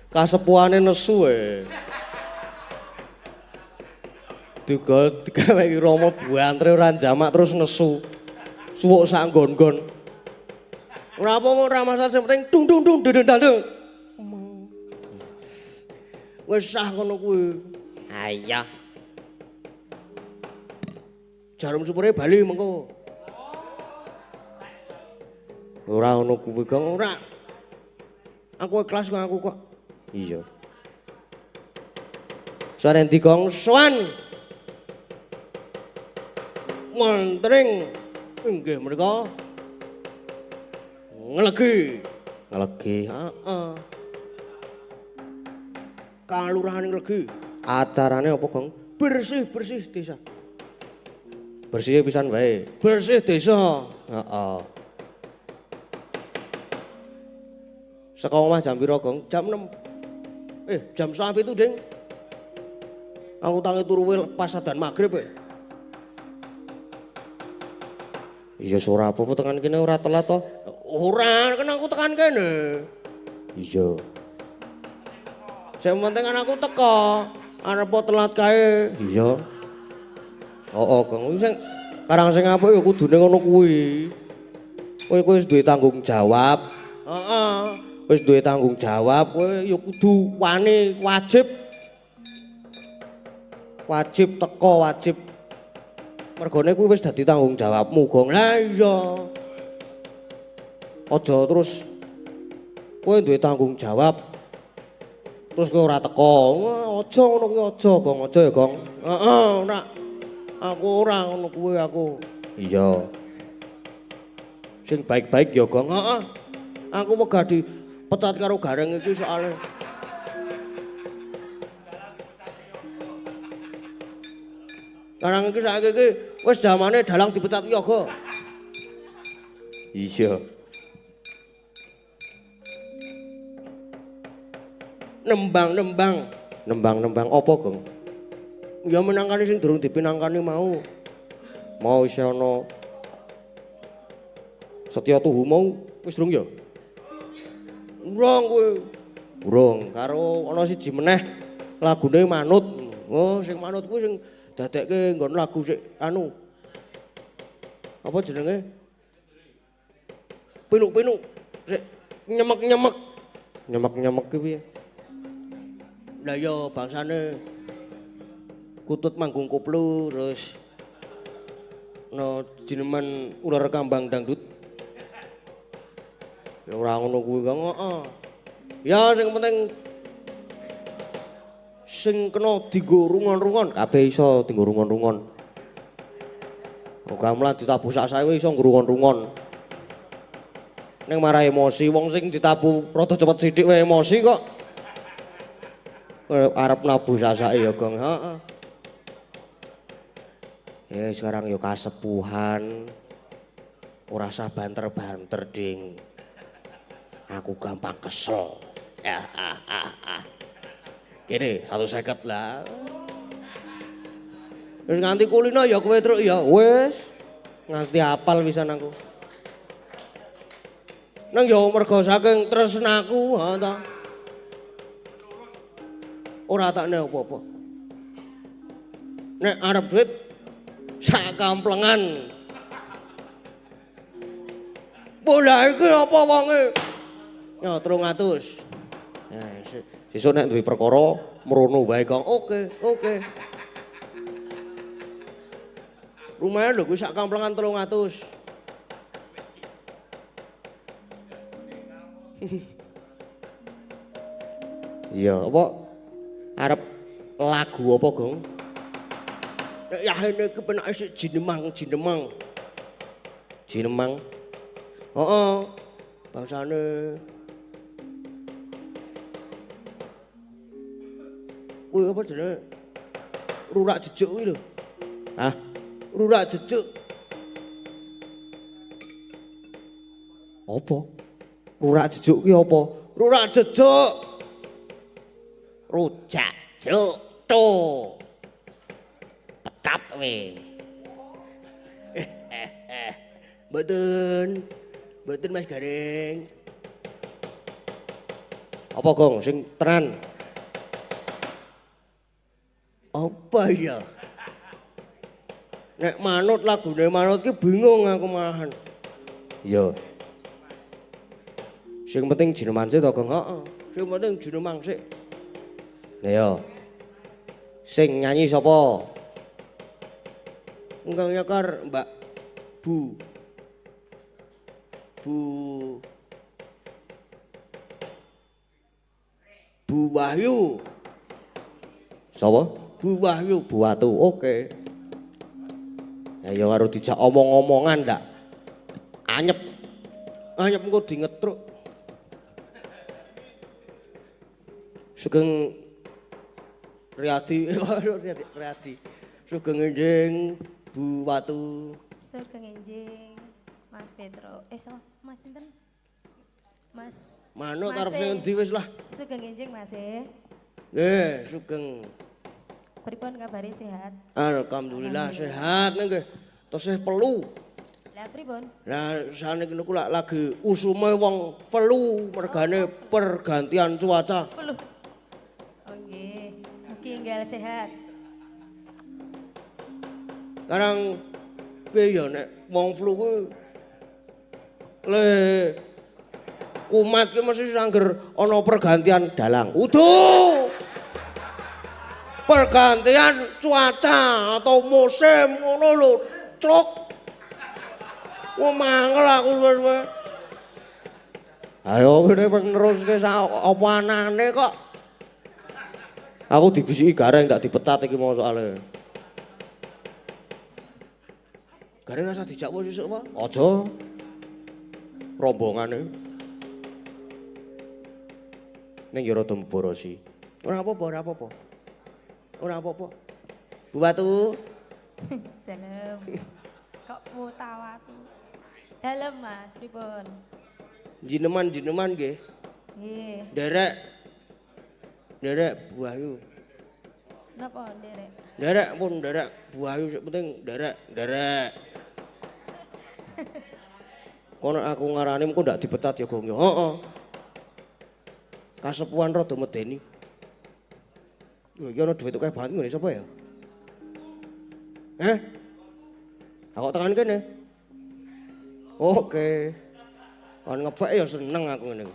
Kasepuhane nesu digawe Rama buantre ora jamak terus nesu. Suwuk sak nggon-nggon. Ora apa-apa ora masalah sing penting dung dung dung dung dung. Wis sah ngono kuwi. Ha iya. Jarum supure bali mengko. Ora ngono kuwi Gong, ora. Aku ikhlas kok aku kok. Iya. Soale ndi Gong sowan. Montring inggih menika. Nglegi. Nglegi, heeh. Kalurahan Nglegi. Acarane apa Gong? Bersih-bersih desa. Bersih pisan wae. Bersih desa. Heeh. Saka omah jam pira, Gong? Jam 6. Jam 7 Ding. Aku tangi turu pas adzan magrib Iya ora apa-apa tekan kene ora telat to. Ora, kan aku tekan kene. Iya. Sing penting kan aku teko. Arep telat kae. Iya. Oh, Gong, sing karang sing apik ya kudune ngono kuwi. Kowe wis duwe tanggung jawab. Heeh. Wis duwe tanggung jawab, kowe ya kudu wani, wajib. Wajib teko, wajib. Mergone kuwi wis dadi tanggung jawabmu, Gong. Lah iya. Aja terus kowe duwe tanggung jawab. Terus kowe ora teko. Aja ngono kuwi aja, Gong. Aja ya, Gong. Heeh, ora. Aku ora ngono kuwi aku. Iya. Sing baik-baik ya, Gong. Heeh. Aku wegah dipecat karo Gareng iki soalnya. Gareng iki saiki iki wis zamane dalang dipecat yoga. Iya. Nembang-nembang. Nembang-nembang apa, Gong? Ya menangkani sing durung dipinangkani mau. Mau isih ana Setya Tuhu mau wis durung ya? Urung kuwi. Urung, karo ana siji meneh lagune Manut. Oh, sing Manut kuwi sing dadekke nggon lagu sik anu. Apa jenenge? Pinuk-pinuk. Sik nyemek-nyemek. Nyemek-nyemek ki piye? Lah ya bangsane Kutut Manggung Koplo terus no jineman ular kambang dangdut. Ya ora ngono kuwi Kang, heeh. Ya sing penting sing kena dienggo rungon-rungon, kabeh iso dienggo rungon-rungon. Gamelan ditabuh sak sae iso nggo rungon-rungon. Ning marah emosi wong sing ditabuh rada cepet sithik wae emosi kok. Arep nabuh sak-sake ya, Gong, heeh. Sekarang yo kasepuhan. Ora usah banter-banter, Ding. Aku gampang kesel. Kene 150 lah. Wis nganti kulino ya kowe truk ya. Wis. Nganti apal pisan aku. Nang yo mergo saking tresnaku, ha ta. Ora takne apa-apa. Nek arep duit sak kamplengan. Bola iki apa wonge? Ya 300. Nah, sesuk nek duwe perkara mrono wae Kang. Oke. Lumayan lho kuwi sak kamplengan 300. Iya, apa arep lagu apa, Gong? Nek yahene kepenake sik jinemang. Jinemang. Heeh. Bangsane kuwi apa jenenge? Rurak jejuk kuwi lho. Hah? Rurak jejuk. Apa? Rurak jejuk ki apa? Rurak jejuk. Rujak juk to. Pecat we. Mboten Mas Gareng. Apa Gong sing tenan? Apa ya? Nek manut lagune manut ki bingung aku malahan. Iya. Sing penting jineman sik to, Gong. Heeh. Sing penting jineman sik. Lah ya. Sing nyanyi sapa? Engkang nyekar Mbak Bu. Bu Wahyu. Sapa? Bu Wahyu, Bu Watu. Oke. Ya karo dijak omong-omongan ndak. Anyep. Anyep engko dingetruk. Sugeng Riyadi, Riyadi. Sugeng enjing Bu Watu. Sugeng enjing Mas Petro. So, Mas sinten? Mas. Manut arep sing endi wis lah. Sugeng enjing Mas e. Nggih, sugeng. Pripun kabare sehat? Alhamdulillah sehat nggih. Tesih pelu. Lah pripun? Lah saniki niku lagi usume wong flu mergane pergantian cuaca. Flu. Oh nggih. Mugi enggal sehat. Karang piye ya nek wong flu kuwi le kumat ki mesti sangger ana pergantian dalang. Uduh. Pergantian cuaca atau musim ngono lho, Truk. Wong mangkel aku wis. Ayo kene peneruske apa anane kok. Aku dibisiki Gareng ndak dipecat iki mau soalnya. Gareng rasa dijak wis sesuk apa? Aja. Rombongane. Ning yo rada mborosi. Ora apa-apa, ora apa-apa. Ora apa-apa. Bu Watu. Dalem. Kok mutawatu. Dalem Mas, pripun? Jineman nggih. Nggih. Derek Bu Ayu. Napa nderek? Derek Bu Ayu sing penting derek. Kono aku ngarani engko ndak dipecat ya Gong ya. Heeh. Kasepuan rada medeni. Lho iki ana dhuwit akeh banget ngene sapa ya? Aku tekan kene. Oke. Kon ngebak ya seneng aku ngene.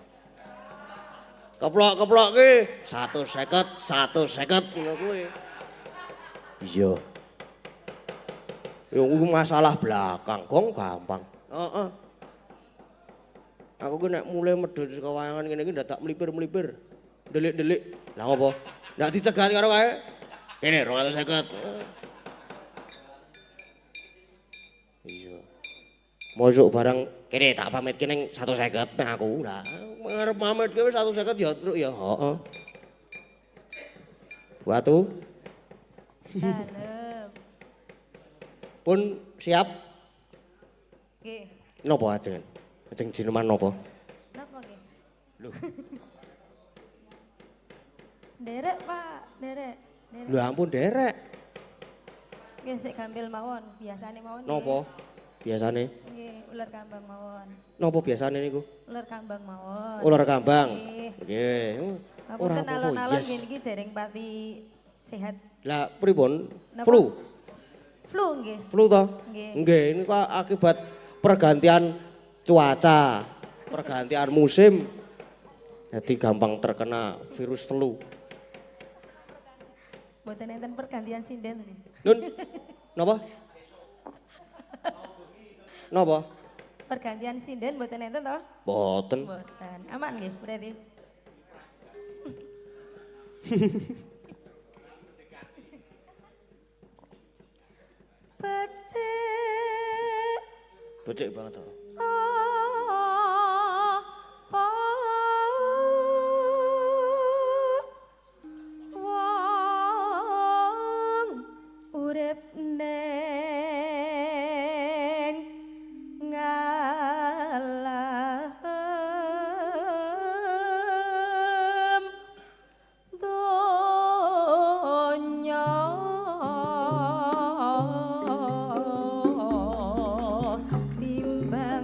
Keplok ki 150 ngono kuwi. Iya. Ya kuwi masalah belakang, Gong gampang. Heeh. Aku ki nek mulai medhot saka wayangan ngene iki ndak tak mlipir-mlipir. Delik-delik. Lah ngopo? Ndak dicegat karo kae. Kene 250. Iya. Mosok barang kene tak pamitke ning 150 nang aku. Lah ngarep pamitke wis 150 ya truk ya. Heeh. Watu. Dalem. Pun siap. Nggih. Napa ajeng? Ajeng jineman napa? Napa nggih? Lho. Nderek Pak, nderek. Lho ampun derek. Nggih sik gampil mawon, biasane mawon. Napa? Biasane? Nggih, ular kambang mawon. Napa biasane niku? Ular kambang mawon. Ular kambang. Nggih. Nggih. Ngapunten alon-alon niki dereng pati sehat. Lah pripun? Napa? Flu. Flu nggih. Flu to? Nggih. Nggih, ini kok akibat pergantian cuaca, pergantian musim. Jadi gampang terkena virus flu. Mboten enten pergantian sinden nggih. Nun. Napa? Napa? Pergantian sinden mboten enten to? Mboten. Mboten. Aman nggih berarti. Becik. Becik banget to. Timbang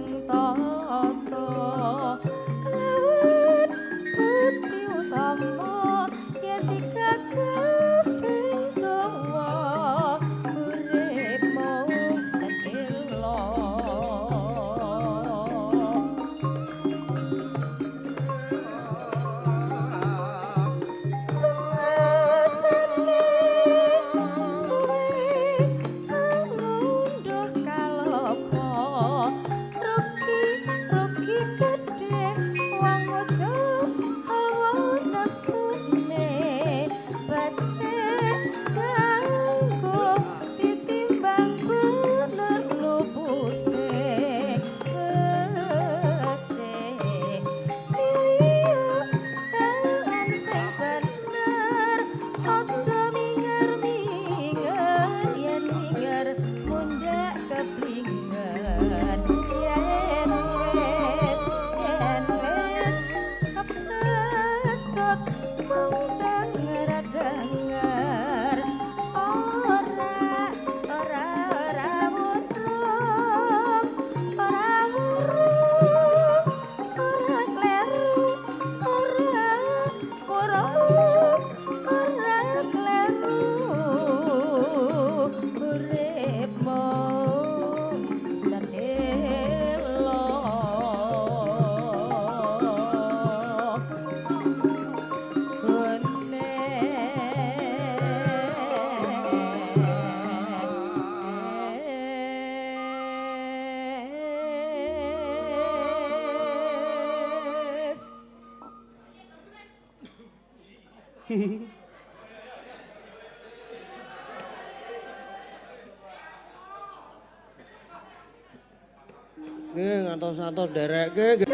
Nggih ngantos-ngantos nderekke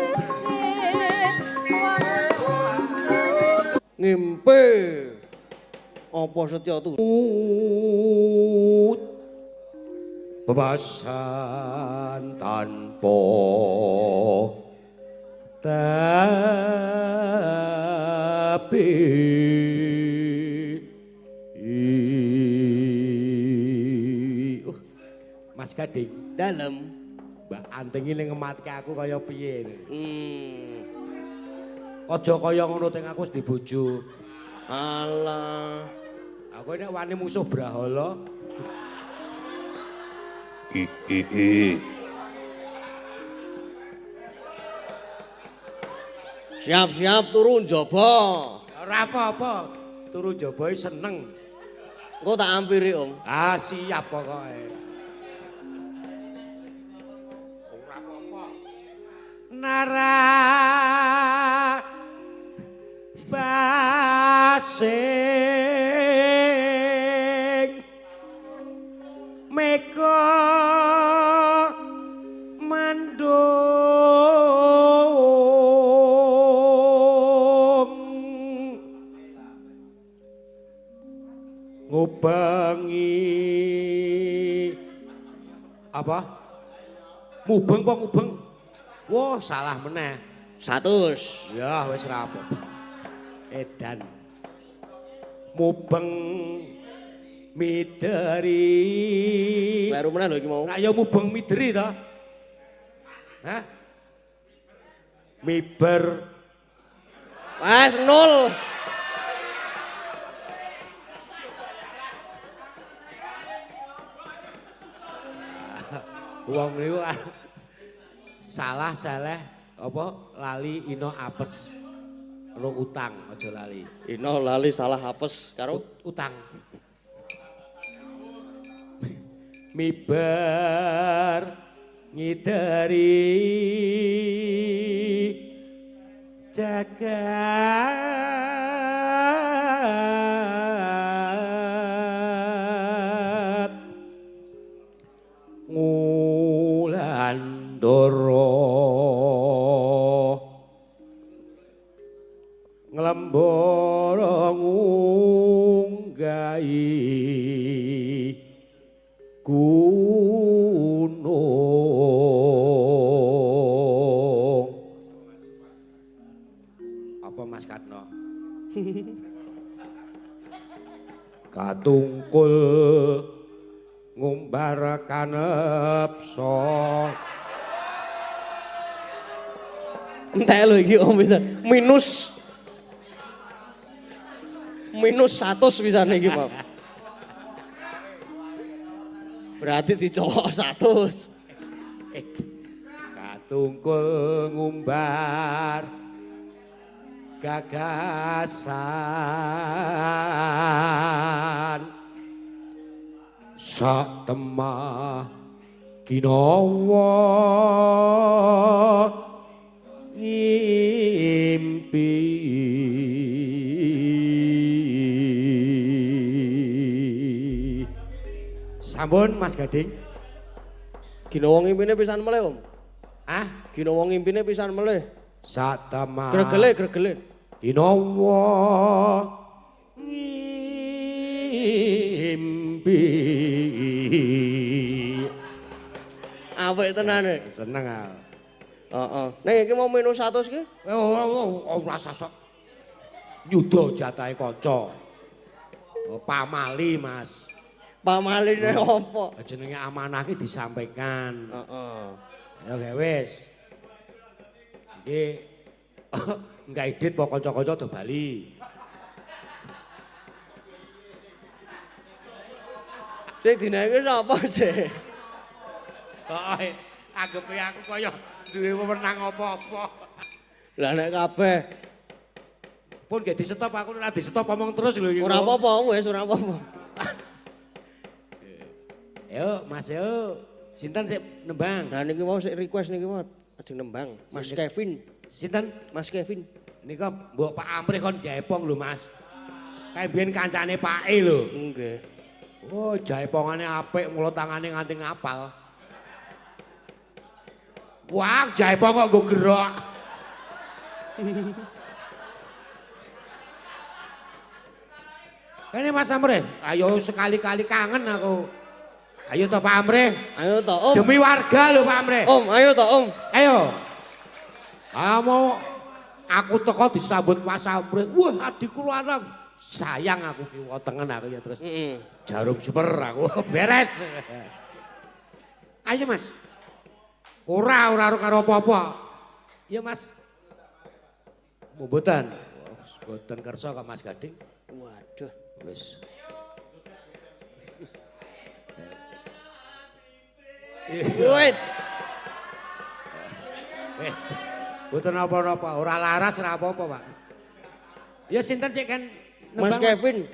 ngimpi apa setya turut bebasan tanpa tapi Mas Gading dalem Mbak Anting ini ngematke aku kaya piye ini. hmm. Aja kaya ngono teng aku wis dibojo. Alah Aku ini wani musuh Brahala. Siap-siap turun jaba. Ora apa-apa. Turu njaba seneng. Engko tak ampiri, Om. Ah siap pokoke. Ora apa-apa. Nara basing meko mandung ngubengi apa mubeng apa mubeng wah salah meneh 100. ya wis ra apa edan mubeng mideri Baru meneh lho iki mau. nak ya mubeng mideri to hah miber Wes 0. wong niku salah apa lali ino apes karo utang aja lali Ino lali salah apes karo utang miber ngidari jagat ngulandara nglembara ngunggahi gunung apa Mas Katno katungkul ngumbar kanepso entek lho iki Om bisa minus 100 bisa iki, Pak. Berarti dicowok 100. katungkul ngumbar gagasan sak temah kinawa ngimpi sampun Mas Gading Gino wong impine pisan meleh, Om. ah Gino wong impine pisan meleh. sak temah Gregele. kinawa ngimpi Apik tenane. seneng ah Heeh. Ning iki mau minus 100 iki? ora sosok nyuda jatahe kanca pamali Mas Pamaline apa? jenenge amanah iki disampaikan Heeh. ya gawe wis iki enggak edit po kanca-kanca do bali Sing dinaiki sapa sih? heeh anggepe aku kaya duwe wewenang apa-apa Lah nek kabeh pun gak di stop aku ora di stop ngomong terus lho iki ora apa-apa wis ora apa-apa. Yo Mas yo sinten sik nembang Nah niki mau sik request niki mau ajeng nembang. Mas Kevin. sinten Mas Kevin. nika mbok Pak Amrih kon jaepong lho Mas Kayak biyen kancane Pak E lho. Nggih. Oh, jaipongane apik, mulo tangane nganti ngapal. Wah, jaipong kok nggo gerok. Ini Mas Amre, ayo sekali-kali kangen aku. Ayo toh Pak Amre. Ayo toh Om. Demi warga lho Pak Amre. Om, ayo toh Om. Ayo. Mau aku teko disambut Mas Amre. Wah, adikku lanang. Sayang aku kiwa tengen aku ya terus. Jarum super aku beres. Ayo Mas. Ora karo apa-apa. Iya Mas. Mboten. Mboten kersa kok Mas Gading. Waduh. Wis. Wait. Wis. Mboten apa-apa, ora laras ora apa-apa, Pak. Ya sinten sik kan Mas nembang, Kevin.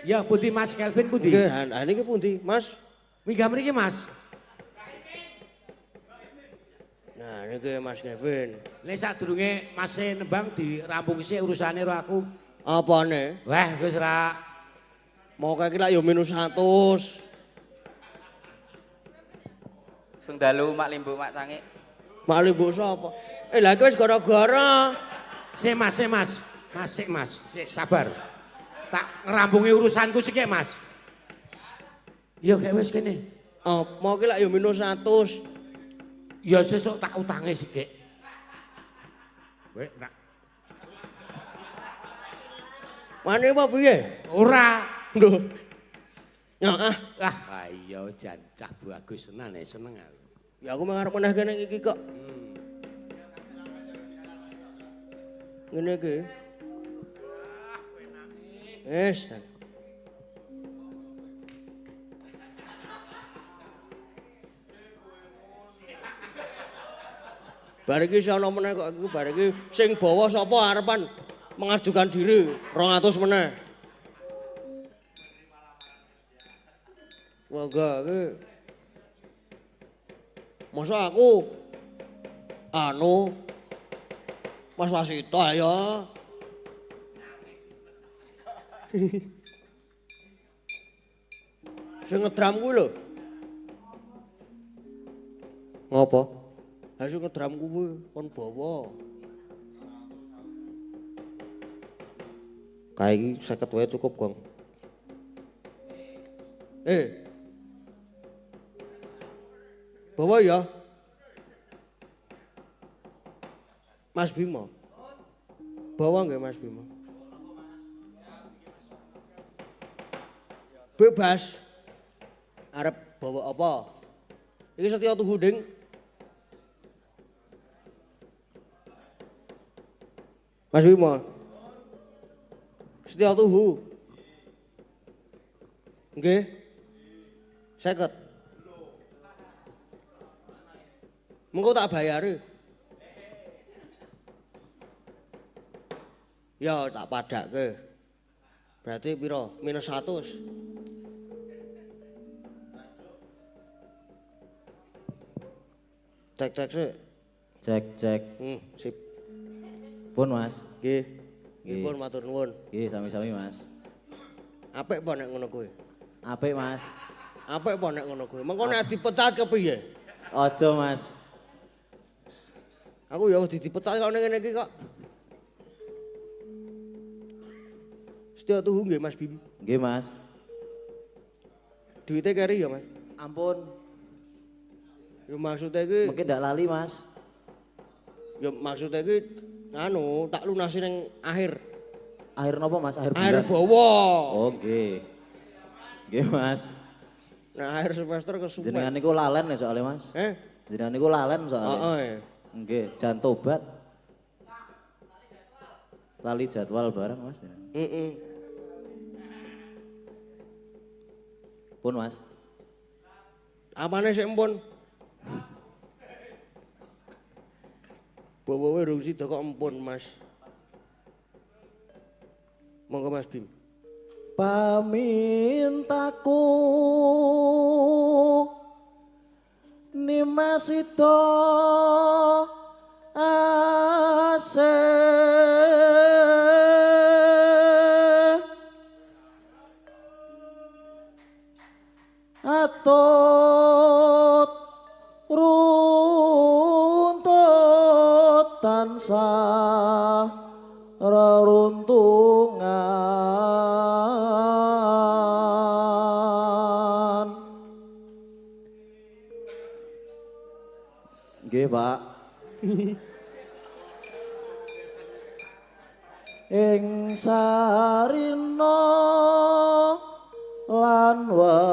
Ya pundi Mas Kelvin pundi? Nggih, niki pundi, Mas? Minggah mriki Mas. Nah, niki Mas Kevin. Nek sadurunge Mas nembang dirampung sik urusane karo aku. Apane? Wah, wis ra Mau kayak lak yo -100. Sung dalu mak limbu mak cangik. Mali mbok sapa? Lah iki wis gara-gara. Sik Mas, sik Mas. Mas sik Mas, sik sabar. Tak ngerampungi urusanku sik Mas. Ya kayak wis kene. Oh, mau ki lak yo -100. Ya sesuk tak utange sik. Wek tak. Mane apa piye? Ora. Lho. Ya ah. Ayo jan cah bagus tenan seneng aku. Ya aku mengarep meneh kene iki kok. Ngene iki. Wes. Bar iki sono meneh kok iku bar iki sing bawa sapa arepan mengajukan diri 200 meneh. Wah enggak iki. Masa aku Mas Wasito ayo. Sing ngedram kuwi lho. Ngopo? Ha sing ngedram kuwi kon bawa. Kae iki 50 wae cukup, Gong. Bawa ya. Mas Bima. Bawa nggak Mas Bima? Bebas. Arep bawa apa? Iki Setia Tuhu Ding. Mas Bima. Setia Tuhu. Nggih. 50. Mengko tak bayari. Ya tak padake. Berarti piro? -100. Cek sik. Cek. Sip. Pun Mas. Nggih. Nggih. Nggih pun matur nuwun. Nggih, sami-sami Mas. Apik apa nek ngono kuwi? Apik Mas. Apik apa nek ngono kuwi? Mengko nek dipecat kepiye? Ojo Mas. Aku ya wis dipecat kok ning ngene iki kok. Setia Tuhu nggih Mas Bim. Nggih Mas. Duite keri ya Mas. Ampun. Ya maksudnya iki Mungkin ndak lali Mas. ya maksudnya iki tak lunasi ning akhir. Akhir napa Mas? Akhir Akhir bulan. bawa. Oh nggih. Nggih Mas. Nah akhir semester kesuwen. Jenengan niku lalen ya soalnya Mas. Jenengan niku lalen soalnya. Heeh. Nggih, jan tobat. Lali jadwal bareng Mas. Heeh. Pun Mas. Apane sik empun? Bawa rung sida kok empun Mas. Monggo Mas Bim. Pamintaku nimasito ase tansah reruntungan. Nggih, Pak. Ing sarina lan wengine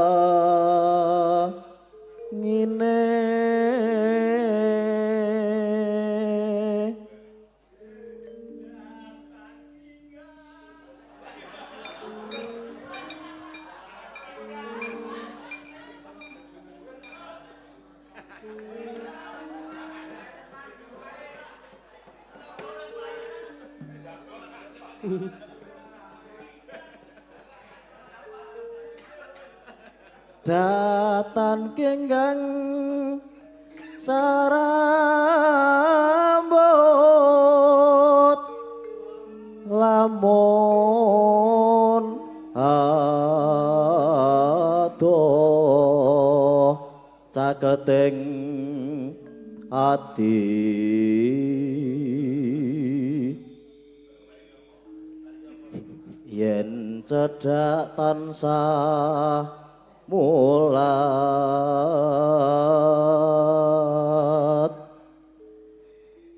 datan kenggang sarambut lamun adoh caketing ati yen cedhak tansah mulat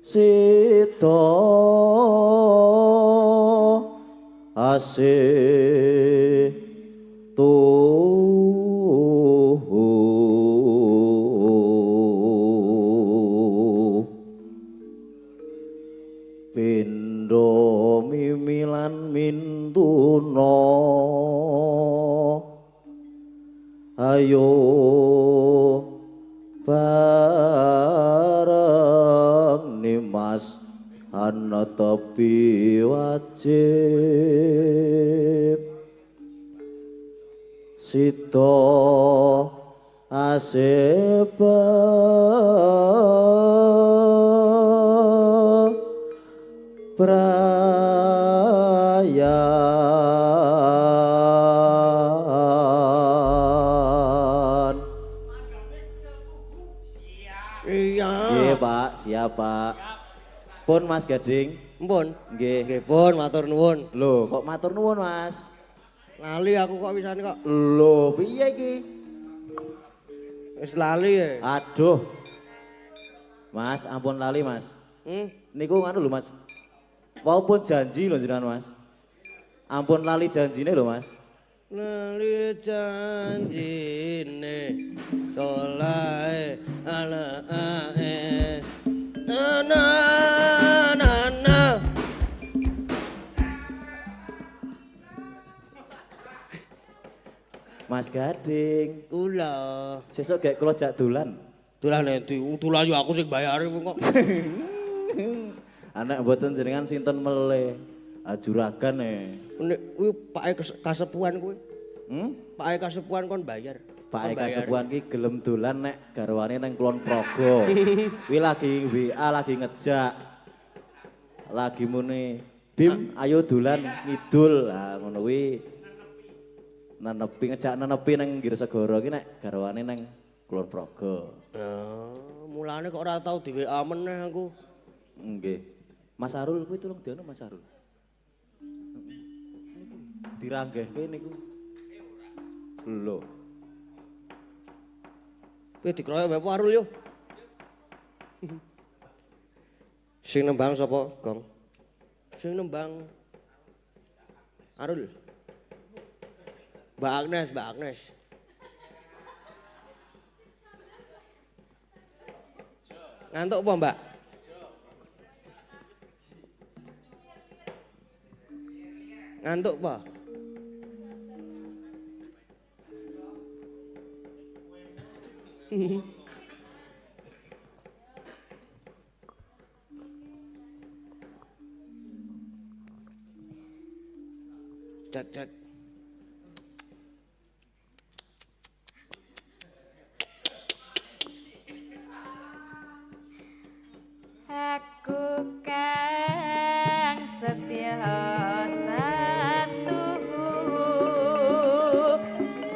sida asih pindha mimilan mintuna ayo bareng nimas ana tepi wajib sida asepa prayan. Iya. Nggih, Pak, siap, Pak. Pun Mas Gading. Mpun. Nggih. Nggih pun matur nuwun. Lho, kok matur nuwun, Mas? Lali aku kok wisane kok. Lho, piye iki? Wis lali ya. Aduh. Mas, ampun lali, Mas. Niku nganu lho, Mas. Walaupun janji lho jenengan, Mas. Ampun lali janjine lho, Mas. Lali janjine solae ala ae ana Mas Gading, kula sesuk gek kula jak dolan. dolan endi dolan yo aku sing bayari kok. Anak mboten jenengan sinten mele. Ajuragan Nek kuwi pake kasepuan kuwi. Pake kasepuan kon bayar. Pak Eka Sepuan ki gelem dolan nek garwane nang Kulon Progo. Kuwi lagi WA lagi ngejak. Lagi muni, "Bim, ayo dolan ngidul." Lah ngono kuwi. Ngejak nenepi nang Giresegara ki nek garwane nang Kulon Progo. Mulane kok ora tau di WA meneh aku. Nggih. Mas Arul kuwi tulung diono Mas Arul. Diranggehke niku. Lho. Kowe dikeroyok wae Arul yo. Sing nembang sapa, Gong? Sing nembang Arul. Mbak Agnes, Mbak Agnes. Ngantuk apa, Mbak? Ngantuk apa? Cek cek. Aku kang setia satu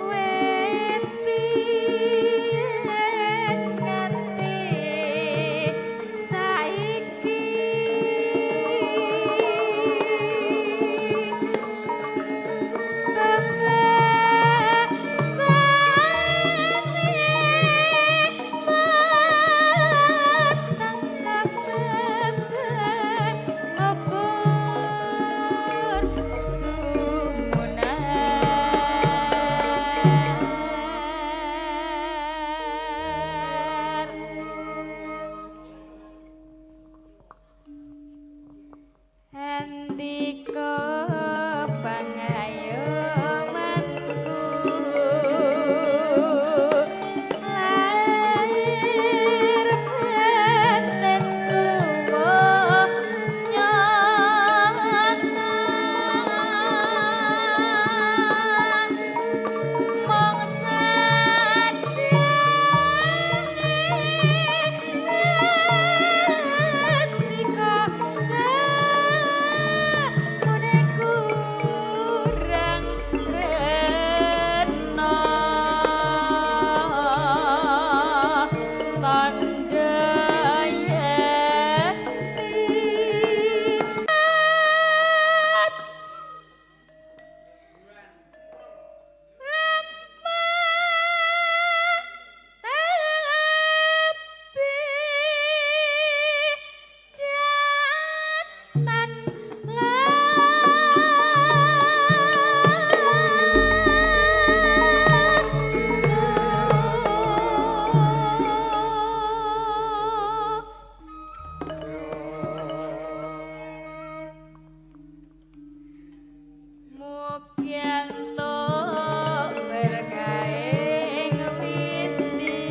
wit biyen nganti saiki Andika pangayomanku lahir batin tuwa nyonan mong sajane andika samune kurang rena tandha yekti Mugianto berkaing witi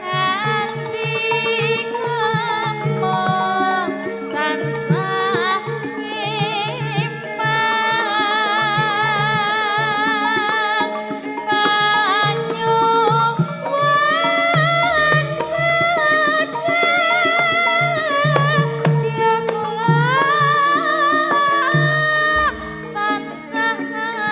andika mong tansah imbang banyu dia kula tansah nglam-lami.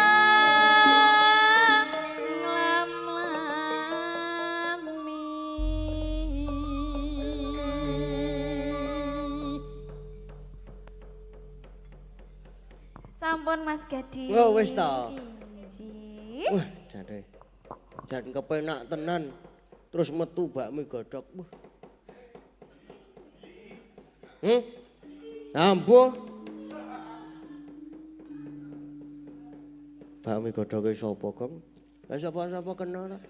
Sampun Mas Gadi. Oh, wis ta. Inji. Wah, jane. Jan kepenak tenan. Terus metu bakmi godhog. Wah. Ambuh. Bakmi godhoge sapa, Gem? Lah sapa-sapa kenal ta?